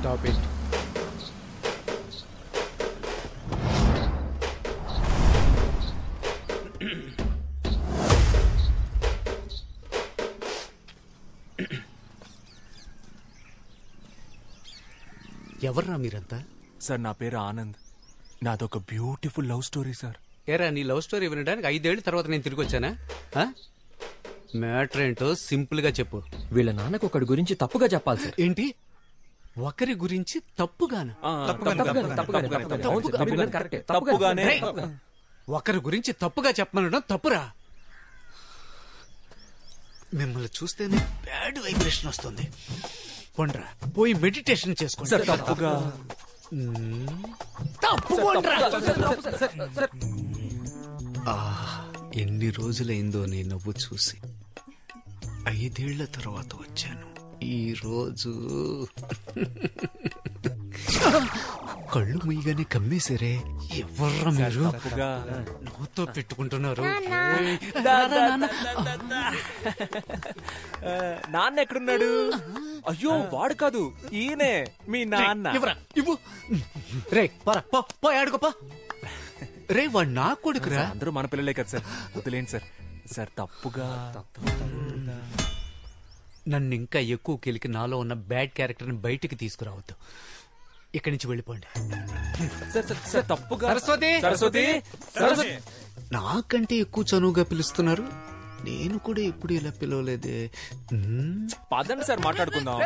Stop it. ఎవర్రా మీరంతా? Sir నా పేరు ఆనంద్. నాదొక బ్యూటిఫుల్ లవ్ స్టోరీ సార్. ఏరా నీ లవ్ స్టోరీ వినడానికి 5 ఏళ్ల తర్వాత నేను తిరిగి వచ్చానా? మ్యాటర్ ఏంటో సింపుల్ గా చెప్పు. వీళ్ళ నాన్నకు ఒకటి గురించి తప్పుగా చెప్పాలి సార్. ఏంటి? ఒకరి గురించి తప్పుగానా? ఒకరి గురించి తప్పుగా చెప్పమనడం తప్పురా. మిమ్మల్ని చూస్తేనే బ్యాడ్ వైబ్రేషన్ వస్తుంది. పోండ్రా, పోయి మెడిటేషన్ చేసుకోండి. ఎన్ని రోజులైందో నీ నవ్వు చూసి. 5 ఏళ్ల తర్వాత వచ్చాను. ఈ రోజు కళ్ళు ముయ్యగానే కమ్మేశారే. ఎవర్రా మీరు? నవ్వుతో పెట్టుకుంటున్నారు. నాన్న ఎక్కడున్నాడు? అయ్యో వాడు కాదు, ఈయనే మీ నాన్న. ఇవ్వు. రే పో ఆడుకోపా. రే వాడు నా కొడుకురా. అందరూ మన పిల్లలే కదా సార్, వదిలేండి సార్. సార్ తప్పుగా నన్ను ఇంకా ఎక్కువ కెలికి నాలో ఉన్న బ్యాడ్ క్యారెక్టర్ని బయటికి తీసుకురావద్దు. ఇక్కడి నుంచి వెళ్ళిపోండి. తప్పుగా. సరస్వతి నాకంటే ఎక్కువ చనువుగా పిలుస్తున్నారు. నేను కూడా ఎప్పుడు ఇలా పిలవలేదే. పదండి సార్ మాట్లాడుకుందాం.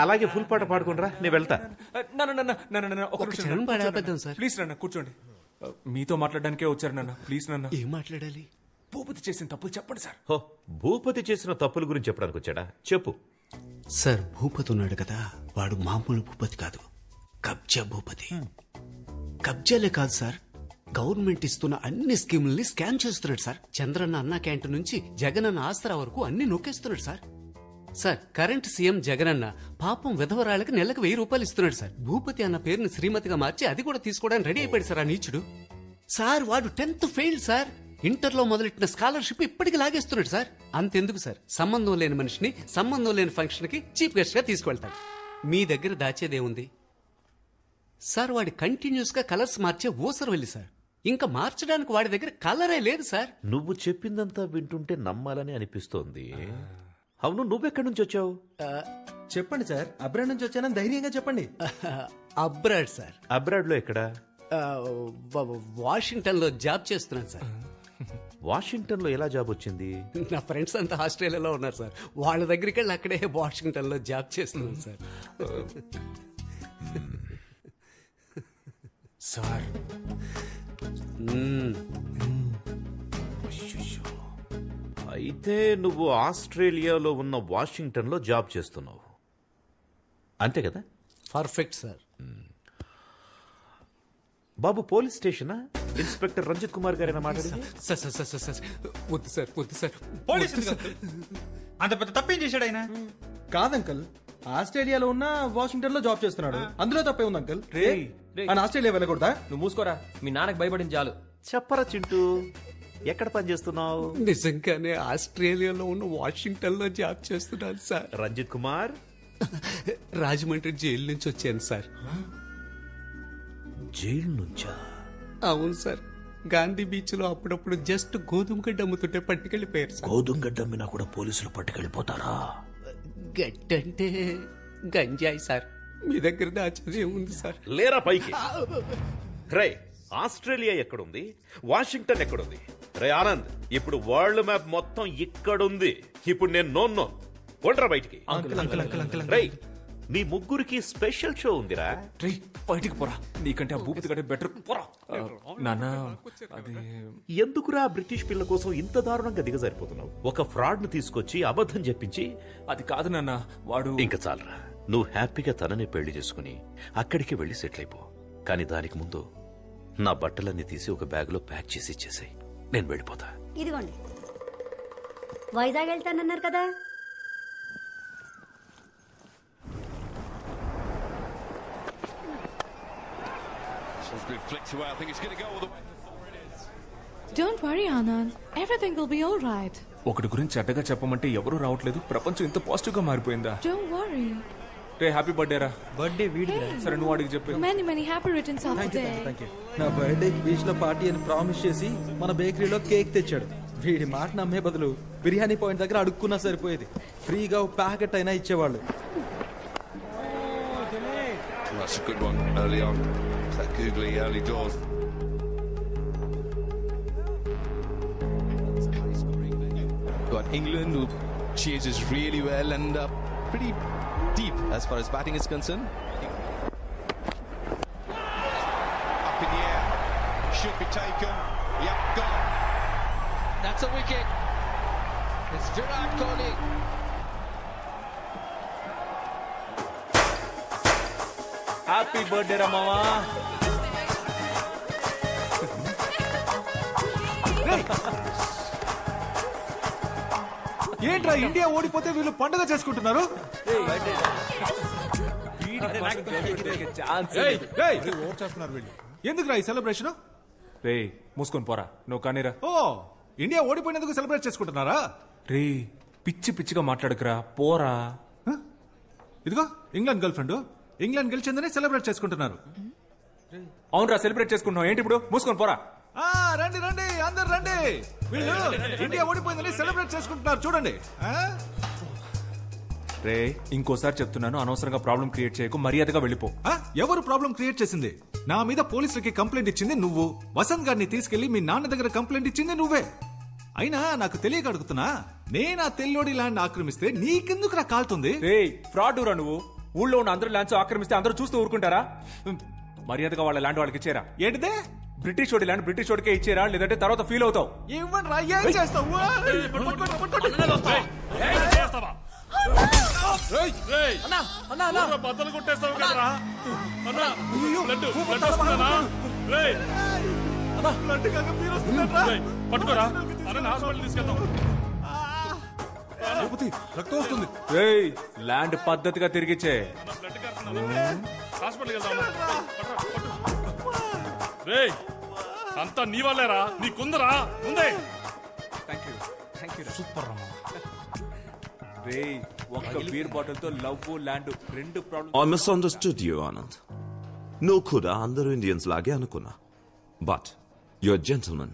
అలాగే ఫుల్ పాట పాడుకుంటారా? నేను వెళ్తా. ప్లీజ్ నాన్న కూర్చోండి. మీతో మాట్లాడడానికే వచ్చారు నాన్న. ప్లీజ్ నాన్న. ఏం మాట్లాడాలి? భూపతి చేసిన తప్పులు చెప్పండి సార్. భూపతి చేసిన తప్పుల గురించి చెప్పడానికి వచ్చాడా? చెప్పు సార్. భూపతి ఉన్నాడు కదా, వాడు మామూలు భూపతి కాదు, కబ్జా భూపతి. కబ్జాలే కాదు సార్, గవర్నమెంట్ ఇస్తున్న అన్ని స్కీముల్ని స్కామ్ చేస్తున్నాడు సార్. చంద్రన్న అన్న క్యాంటీన్ నుంచి జగనన్న ఆసరా వరకు అన్ని నొక్కేస్తున్నాడు sir. Sir current CM Jagananna పాపం విధవరాళ్ళకి నెలకు 1000 రూపాయలు ఇస్తున్నాడు సార్. భూపతి అన్న పేరుని శ్రీమతిగా మార్చి అది కూడా తీసుకోవడానికి రెడీ అయిపోయాడు సార్ ఆ నీచుడు. సార్ వాడు 10th ఫెయిల్ సార్. ఇంటర్లో మొదలెట్టిన స్కాలర్షిప్ ఇప్పటికి లాగేస్తున్నాడు సార్. అంతెందుకు సార్, సంబంధం లేని మనిషిని సంబంధం లేని ఫంక్షన్ కి చీఫ్ గెస్ట్ గా తీసుకువెళ్తాడు. మీ దగ్గర దాచేదేముంది సార్? వాడి కంటిన్యూస్ గా కలర్స్ మార్చే ఊసరు వెళ్ళి సార్. ఇంకా మార్చడానికి వాడి దగ్గర కలరే లేదు సార్. నువ్వు చెప్పిందంతా వింటుంటే నమ్మాలని అనిపిస్తోంది. అవును, నువ్వెక్కడి నుంచి వచ్చావు? చెప్పండి సార్. అబ్రాడ్ నుంచి వచ్చానని ధైర్యంగా చెప్పండి. Abroad sir. అబ్రాడ్ లో ఎక్కడ? వాషింగ్టన్ లో జాబ్ చేస్తున్నాను సార్. వాషింగ్టన్ లో ఎలా జాబ్ వచ్చింది? నా ఫ్రెండ్స్ అంతా ఆస్ట్రేలియాలో ఉన్నారు సార్. వాళ్ళ దగ్గరికి వెళ్ళి అక్కడే వాషింగ్టన్ లో జాబ్ చేస్తున్నాను సార్. సార్ అయితే నువ్వు ఆస్ట్రేలియాలో ఉన్న వాషింగ్టన్ లో జాబ్ చేస్తున్నావు, అంతే కదా? Perfect sir. బాబు పోలీస్ స్టేషనా? ఇన్స్పెక్టర్ రంజిత్ కుమార్ గారైనా మాట్లాడింది? వద్దు సార్, వద్దు సార్. పోలీస్ అంత పెద్ద తప్పేం చేశాడు ఆయన? కాదంకల్, ఆస్ట్రేలియాలో ఉన్న వాషింగ్టన్ లో జాబ్ చేస్తున్నాడు. అందులో తప్పే ఉంది అంకల్. ఆయన ఆస్ట్రేలియా వెళ్ళకూడదా? నువ్వు మూసుకోరా, మీ నాన్నకు భయపడింది చాలు. చెప్పరా చింటూ, ఎక్కడ పని చేస్తున్నావు? నిజంగానే ఆస్ట్రేలియాలో ఉన్న వాషింగ్టన్ లో జాబ్ చేస్తున్నాను సార్. రంజిత్ కుమార్, రాజమండ్రి జైలు నుంచి వచ్చాను సార్. జైలు నుంచా? అవును సార్. గాంధీ బీచ్ లో అప్పుడప్పుడు జస్ట్ గోధుమ గడ్డ అమ్ముతుంటే పట్టుకెళ్ళిపోయారు సార్. గోధుమ గడ్డ అమ్మినా కూడా పోలీసులు పట్టుకెళ్ళిపోతారా? గడ్డంటే గంజాయి సార్. మీ దగ్గర దాచేది ఏముంది సార్? లేరా పైకి. రే, ఆస్ట్రేలియా ఎక్కడుంది? వాషింగ్టన్ ఎక్కడుంది? రే ఆనంద్, ఇప్పుడు వరల్డ్ మ్యాప్ మొత్తం ఇక్కడుంది. ఇప్పుడు నేను నోన్నో కొండ్రా బయటికి. రే, మీ ముగ్గురికి స్పెషల్ షో ఉందిరా. రే బయటికి పోరా, నీకంటే ఆ భూపతి కంటే బెటర్. పోరా నాన్న. అది ఎందుకురా బ్రిటిష్ పిల్ల కోసం ఇంత దారుణంగా దిగజారిపోతున్నావు? ఒక ఫ్రాడ్ ను తీసుకొచ్చి అబద్ధం చెప్పించి. అది కాదు నాన్న, వాడు. ఇంకా చాలరా, నువ్వు హ్యాపీగా తనని పెళ్లి చేసుకుని అక్కడికి వెళ్లి సెటిల్ అయిపో. కానీ దానికి ముందు నా బట్టలన్నీ తీసి ఒక బ్యాగులో ప్యాక్ చేసి ఇచ్చేసాయి, నేను వెళ్ళిపోతా. ఇదిగోండి, వైజాగ్ వెళ్తానన్నారు కదా. Don't worry, Anand. Everything will be all right. ఒకటి గురించి చెడ్డగా చెప్పమంటే ఎవరూ రావట్లేదు. ప్రపంచం ఇంత పాజిటివ్ గా మారిపోయిందా? Don't worry. Ray happy birthday రా. బర్త్డే వీడి. సరే నువ్వు అడిగి చెప్పు. Many happy returns of the day. Thank you. నా బర్త్డేకి బీచ్ లో పార్టీ అని ప్రామిస్ చేసి మన బేకరీలో కేక్ తెచ్చాడు. వీడి మాట నమ్మే బదులు బిర్యానీ పాయింట్ దగ్గర అడుక్కున్నా సరిపోయేది. ఫ్రీగా ప్యాకెట్ అయినా ఇచ్చేవాళ్ళు. That's a good one early on. That googly early doors. Got England who chases really well and pretty deep as far as batting is concerned. Up in the air. Should be taken. Yep, gone. That's a wicket. It's Virat Kohli. Happy birthday రా మావా. ఏంట్రా India ఓడిపోతే వీళ్ళు పండుగ చేసుకుంటున్నారు? ఎందుకురా ఈ celebration? రే మూసుకొని పోరా, నువ్వు కానీరా. ఓ, ఇండియా ఓడిపోయినందుకు సెలబ్రేట్ చేసుకుంటున్నారా? రే పిచ్చి పిచ్చిగా మాట్లాడుకురా, పోరా. ఇదిగో ఇంగ్లాండ్ గర్ల్ ఫ్రెండ్, ఇంగ్లాండ్ గెలిచిందని సెలబ్రేట్ చేసుకుంటున్నారు. అవునరా, సెలబ్రేట్ చేసుకుంటున్నావు ఏంటి ఇప్పుడు? మూసుకొని పోరా. రండి రండి అందరు రండి, వీళ్ళు ఇండియా ఓడిపోయిందని సెలబ్రేట్ చేసుకుంటున్నారు చూడండి. రే ఇంకోసారి చెప్తున్నాను, అనవసరంగా ప్రాబ్లం క్రియేట్ చేయకు, మర్యాదగా వెళ్ళిపో. ఎవరు ప్రాబ్లం క్రియేట్ చేసింది? నా మీద పోలీసులకి కంప్లైంట్ ఇచ్చింది నువ్వు. వసంత్ గారిని తీసుకెళ్లి మీ నాన్న దగ్గర కంప్లైంట్ ఇచ్చింది నువ్వే. అయినా నాకు తెలియక అడుగుతున్నా, నేను ఆ తెల్లోడి ల్యాండ్ ఆక్రమిస్తే నీకెందుకు నా కాలుతుంది? రే ఫ్రాడ్ రా నువ్వు. ఊళ్ళో ఉన్న అందరూ ల్యాండ్స్ ఆక్రమిస్తే అందరూ చూస్తూ ఊరుకుంటారా? మర్యాదగా వాళ్ళ ల్యాండ్ వాళ్ళకి ఇచ్చేరా. ఏంటిదే? బ్రిటిష్ వాడి ల్యాండ్ బ్రిటిష్ వాడికే ఇచ్చేరా, లేదంటే తర్వాత ఫీల్ అవుతావు. ఇవ్వండి రా, ఏం చేస్తావు? బద్దలు కొట్టేస్తావు కదరా. పట్టుకోరా, హాస్పిటల్ తీసుకెళ్తాం. రక్తం వస్తుంది. ల్యాండ్ పద్ధతిగా తిరిగిచ్చే. హాస్పిటల్ అంతా నీ వాళ్ళేరా, నీకుందరా ముందే. సూపర్ రే, ఒక్క బీర్ బాటిల్ తో లవ్ ల్యాండ్ రెండు problem. I misunderstood you, Anand. No kuda andaru Indians lage anukuna. But you're a gentleman.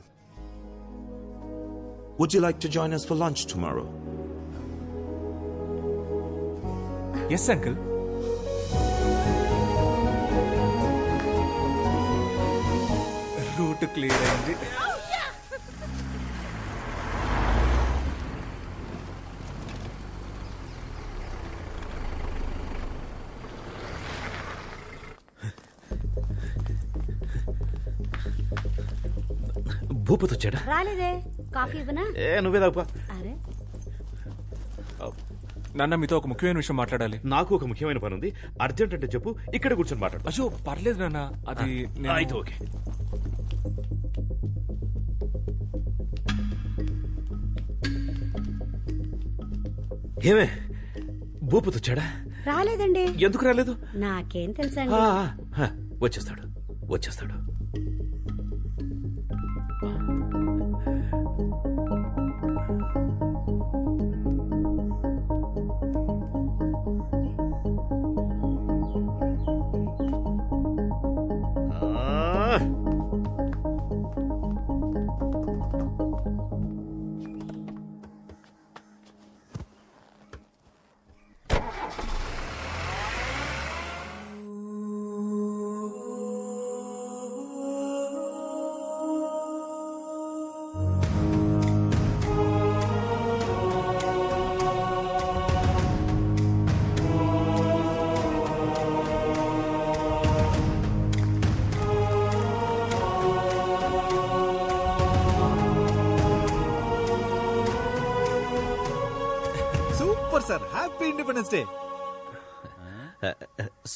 Would you like to join us for lunch tomorrow? Yes, uncle. Root clear అయింది. భూపతి వచ్చాడా? రాలేదే. Coffee ఇవ్వనా? నువ్వే తాగుపా. అరే నాన్న మీతో ఒక ముఖ్యమైన విషయం మాట్లాడాలి. నాకు ఒక ముఖ్యమైన పని ఉంది, అర్జెంట్ అంటే చెప్పు, ఇక్కడ కూర్చొని మాట్లాడు. అయ్యో పర్లేదు నాన్న, అది అయితే ఓకే. ఏమే భూపతి వచ్చాడా? రాలేదండి. ఎందుకు రాలేదు? నాకేం తెలుసండి. వచ్చేస్తాడు వచ్చేస్తాడు. Sir, happy independence day.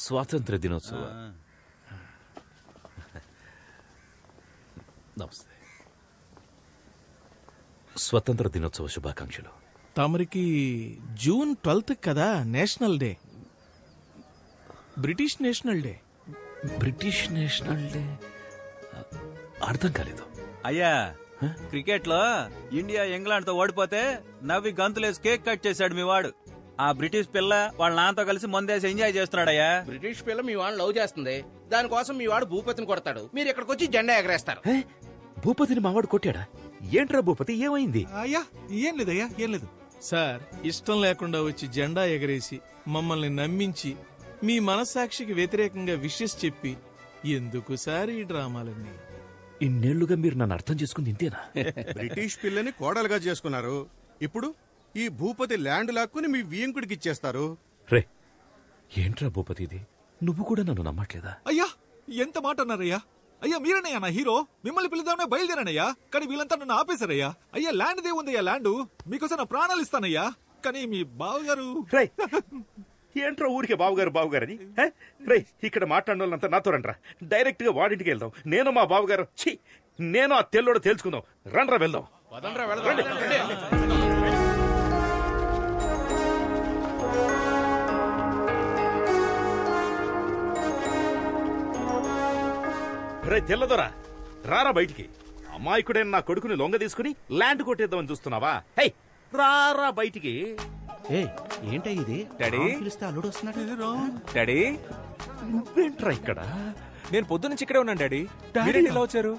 స్వాతంత్ర దినోత్సవ నమస్తే. స్వతంత్ర దినోత్సవ శుభాకాంక్షలు. తమరికి జూన్ 12 కదా national day, British national day. British national day అర్థం కాలేదు. అయ్యా, క్రికెట్ లో ఇండియా ఇంగ్లాండ్ తో ఓడిపోతే నవ్వి గంతులేసి కేక్ కట్ చేశాడు మీ వాడు. ఆ బ్రిటిష్ పిల్ల వాళ్ళ నాన్నతో కలిసి మందేసి ఎంజాయ్ చేస్తున్నాడయ్యా. బ్రిటిష్ పిల్ల మీ వాడిని లవ్ చేస్తుంది, దానికోసం మీ వాడు భూపతిని కొడతాడు, మీరు ఇక్కడికి వచ్చి జెండా ఎగరేస్తారు. భూపతిని మావాడు కొట్టాడా? ఏంట్రా భూపతి, ఏమైంది? అయ్యా ఏం లేదయ్యా, ఏం లేదు సార్. ఇష్టం లేకుండా వచ్చి జెండా ఎగరేసి మమ్మల్ని నమ్మించి మీ మనస్సాక్షికి వ్యతిరేకంగా విషెస్ చెప్పి ఎందుకు సార్ ఈ డ్రామాలన్నీ? ఇన్నేళ్లుగా మీరు నన్ను అర్థం చేసుకుంది ఇంతేనా? బ్రిటిష్ పిల్లని కోడలుగా చేసుకున్నారు, ఇప్పుడు ఈ భూపతి ల్యాండ్ లాక్కుని మీ వియంకుడికి ఇచ్చేస్తారు. రే, ఏంట్రా భూపతి ఇది? నువ్వు కూడా నన్ను నమ్మట్లేదా? అయ్యా ఎంత మాట అన్నారయ్యా? అయ్యా మీరనయ్యా నా హీరో, మిమ్మల్ని పిలుద్దామనే బయలుదేరానయ్యా, కానీ వీళ్ళంతా నన్ను ఆపేశారయ్యా. అయ్యా ల్యాండ్ దే ఉందయ్యా, ల్యాండ్ మీకోసం నా ప్రాణాలు ఇస్తానయ్యా, కానీ మీ బావగారు. ఏంట్రా ఊరికే బావగారు బావగారని? రే, ఇక్కడ మాట్లాడిన వాళ్ళంతా నాతో రండ్రా, డైరెక్ట్ గా వాడింటికి వెళ్దాం. నేను మా బావగారు నేను ఆ తెల్లోడు తేల్చుకుందాం. రండ్రా వెళ్దాం. రే తెల్లదొరా, రారా బయటికి. అమాయకుడైన నా కొడుకుని లొంగ తీసుకుని ల్యాండ్ కొట్టేద్దామని చూస్తున్నావా? హే, రారా బయటికి. ఏంటో ఇది? డాడీ పిలిస్తే అల్లుడు వస్తున్నాడు. డాడీ, నువ్వేంట్రా ఇక్కడ? నేను పొద్దునుంచి ఇక్కడే ఉన్నాను డాడీ. మీరేంటి ఇలా వచ్చారు?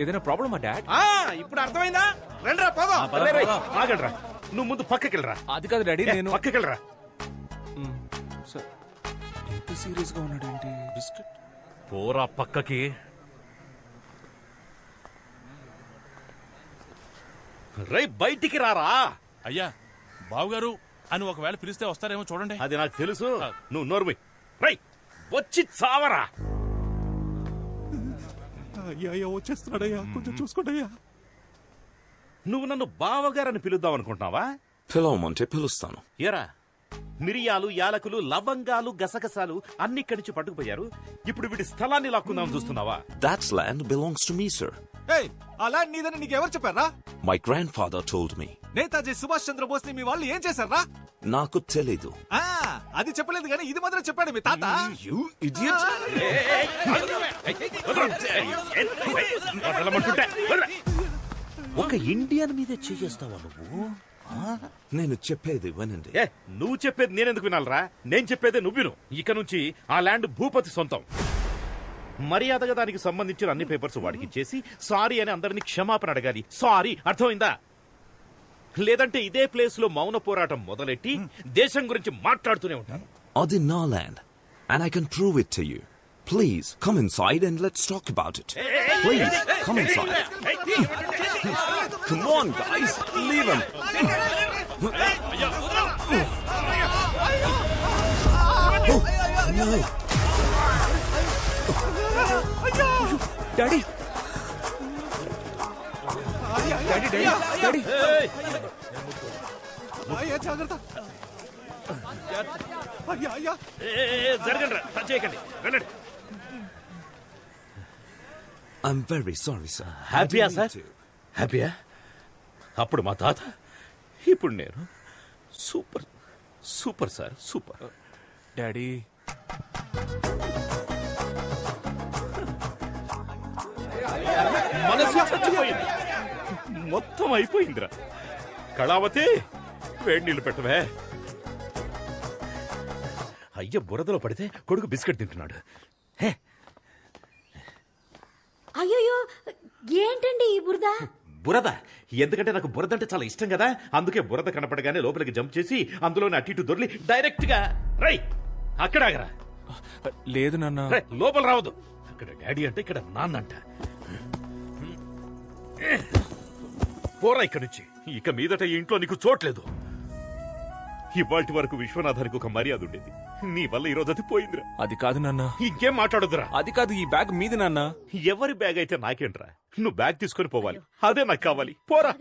ఏదైనా ప్రాబ్లమా డాడ్? ఇప్పుడు అర్థమైందా? రండ్రా పోదాం. ఆగండ్రా, నువ్వు ముందు పక్కకెళ్ళరా. అది కాదు డాడీ, నేను పక్కకెళ్ళరా. ఎంత సీరియస్ గా ఉన్నాడు ఏంటి? బిస్కెట్ పోరా పక్కకి. రై బయటికి రారా. అయ్యా, బావుగారు అని ఒకవేళ పిలిస్తే వస్తారేమో చూడండి. అది నాకు తెలుసు, నువ్వు నోర్మి. రై వచ్చి చావరా. అయ్యా అయ్యా వచ్చేస్తున్నాడయ్యా, కొంచెం చూసుకోండి. నువ్వు నన్ను బావగారని పిలుద్దాం అనుకుంటున్నావా? పిలవమంటే పిలుస్తాను. ఏరా, మిరియాలు, యాలకులు, లవంగాలు, గసగసాలు అన్ని ఇక్కడి నుంచి పట్టుకుపోయారు. ఇప్పుడు వీడి స్థలాన్ని లాక్కుందామని చూస్తున్నావా? That land belongs to me, sir. ఆ ల్యాండ్ నీదని నీకెవరు చెప్పారా? My grandfather told me. Netaji Subhash Chandrabose ని మీ వాళ్ళు ఏం చేశారా? నాకు తెలీదు. అది చెప్పలేదు కానీ ఇది మాత్రం చెప్పాడు మీ తాత. You idiot! ఒక ఇండియన్ మీదే చేస్తావా నువ్వు? నేను చెప్పేది వినండి. నువ్వు చెప్పేది నేనెందుకు వినాలరా? నేను చెప్పేది నువ్వు విను. ఇక నుంచి ఆ ల్యాండ్ భూపతి సొంతం. మర్యాదగా దానికి సంబంధించిన అన్ని పేపర్స్ వాడికి ఇచ్చేసి సారీ అని అందరినీ క్షమాపణ అడగాలి. సారీ, అర్థమైందా? లేదంటే ఇదే ప్లేస్ లో మౌన పోరాటం మొదలెట్టి దేశం గురించి మాట్లాడుతూనే ఉంటాను. అది నా land and I can prove it to you. Please come inside and let's talk about it. Please come inside. Come on guys, leave him. Oh, no. Daddy, daddy, daddy, అయ్యా జాగ్రత్త. అయ్యా అయ్యా జరగండి, టచ్ చేయకండి, వెళ్ళండి. I'm very sorry, sir. హ్యాపీయా sir? హ్యాపీయా? అప్పుడు మా తాత, ఇప్పుడు నేను. Super super sir, super. Daddy, మనసు చచ్చిపోయింది, మొత్తం అయిపోయిందిరా. కళావతి, వేడి నీళ్ళు పెట్టవే. అయ్య బురదలో పడితే కొడుకు బిస్కెట్ తింటున్నాడు. అయ్యో ఏంటండి ఈ బురద? బురద? ఎందుకంటే నాకు బురద అంటే చాలా ఇష్టం కదా, అందుకే బురద కనపడగానే లోపలికి జంప్ చేసి అందులోనే అటు ఇటు దొర్లి డైరెక్ట్ గా రై అక్కడ ఆగరా. లేదు నాన్న, లోపల రావద్దు. అక్కడ డాడీ అంటే ఇక్కడ నాన్న అంట. పోరా ఇక్కడి నుంచి. ఇక మీదట ఈ ఇంట్లో నీకు చోట్లేదు. ఇవాటి వరకు విశ్వనాథానికి ఒక మర్యాద ఉండేది, నీ వల్ల ఈ రోజు అది పోయిందిరా. అది కాదు నాన్న. ఇంకేం మాట్లాడొద్దురా. అది కాదు, ఈ బ్యాగ్ మీది నాన్న. ఎవరి బ్యాగ్ అయితే నాకేంట్రా? నువ్వు బ్యాగ్ తీసుకొని పోవాలి, అదే నాకు కావాలి. పోరా.